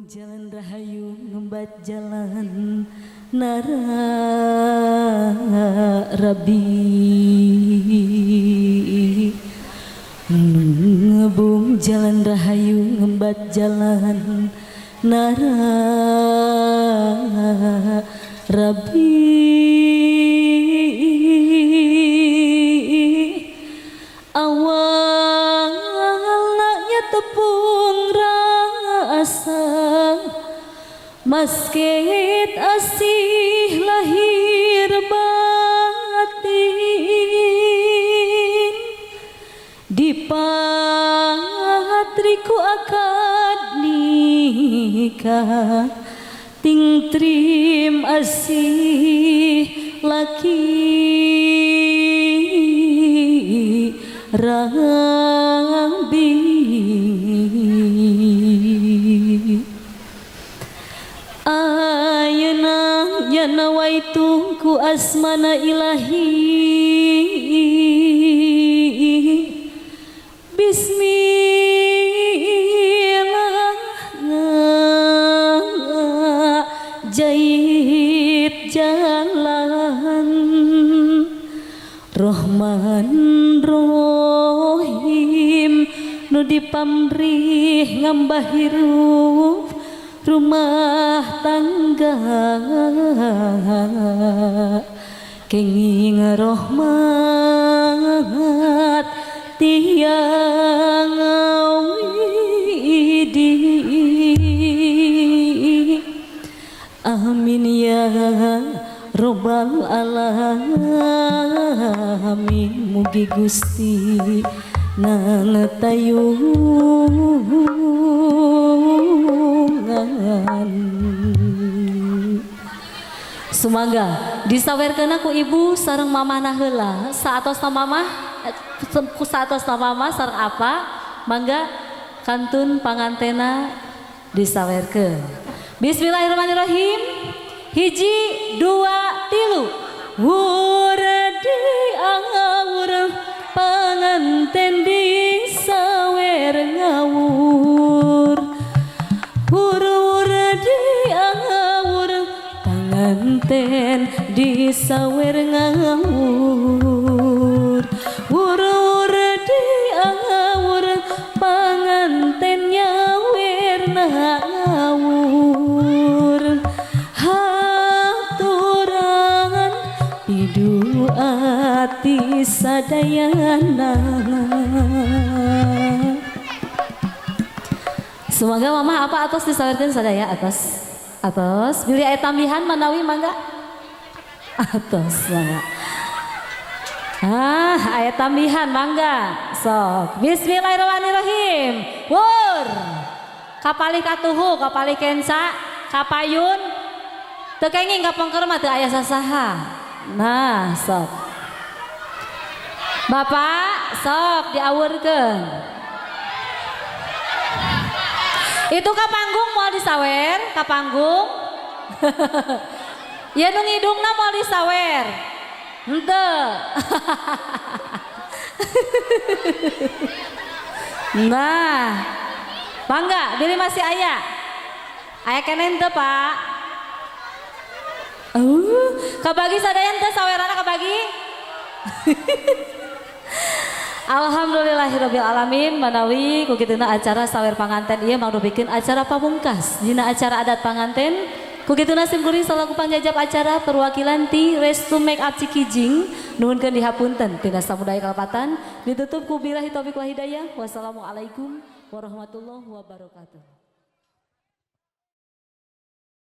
jalan rahayu ngembat jalan nara rabi ngebung jalan rahayu ngembat jalan nara rabi awalnya tepung rasa masket asih lahir batin dipatriku akad nikah ting trim asih laki rabi ayeuna nyana waitu ku asmana ilahi bismillah jahit jalan Rahman Rohim nu dipamrih ngambah hirup rumah tangga kenging rahmat tiang widi amin ya robbal alamin mugi Gusti nangetayungan semoga disawerkeun aku ibu sareng mamana heula saatosna mamah sareng apa mangga kantun pangantena disawerkeun. Bismillahirrahmanirrahim. Hiji dua tilu wurdi awur panganten disawer ngawur wurdi awur panganten disawer ngawur wurdi awur panganten nyawer ngawur haturan pidu ati sadayana. Semoga mama apa atas disawerkeun sadaya atas pilih ayat tambihan manawi mangga atas mangga ayat tambihan mangga sok bismillahirrahmanirrahim wur kapali katuhu kapali kensa kapayun teu kenging kapangker mah teu aya sasaha nah sok bapak sok diawurkeun itu ka panggung mau disawer ka panggung ya nu ngidungna mau disawer henteu nah bangga diri masih aya kene henteu pak kabagi sadaya henteu sawerana kabagi Alhamdulillahirabbil alamin manawi ku kitunna acara sawer panganten ieu mangrup bikin acara pamungkas dina acara adat panganten ku kitunna simkuring salaku panjajab acara perwakilan ti Restu Make Up Cikijing nuhunkeun dihapunten tina samudaya kalpatan ditutup ku billahi taufiq wal hidayah wassalamualaikum warahmatullahi wabarakatuh.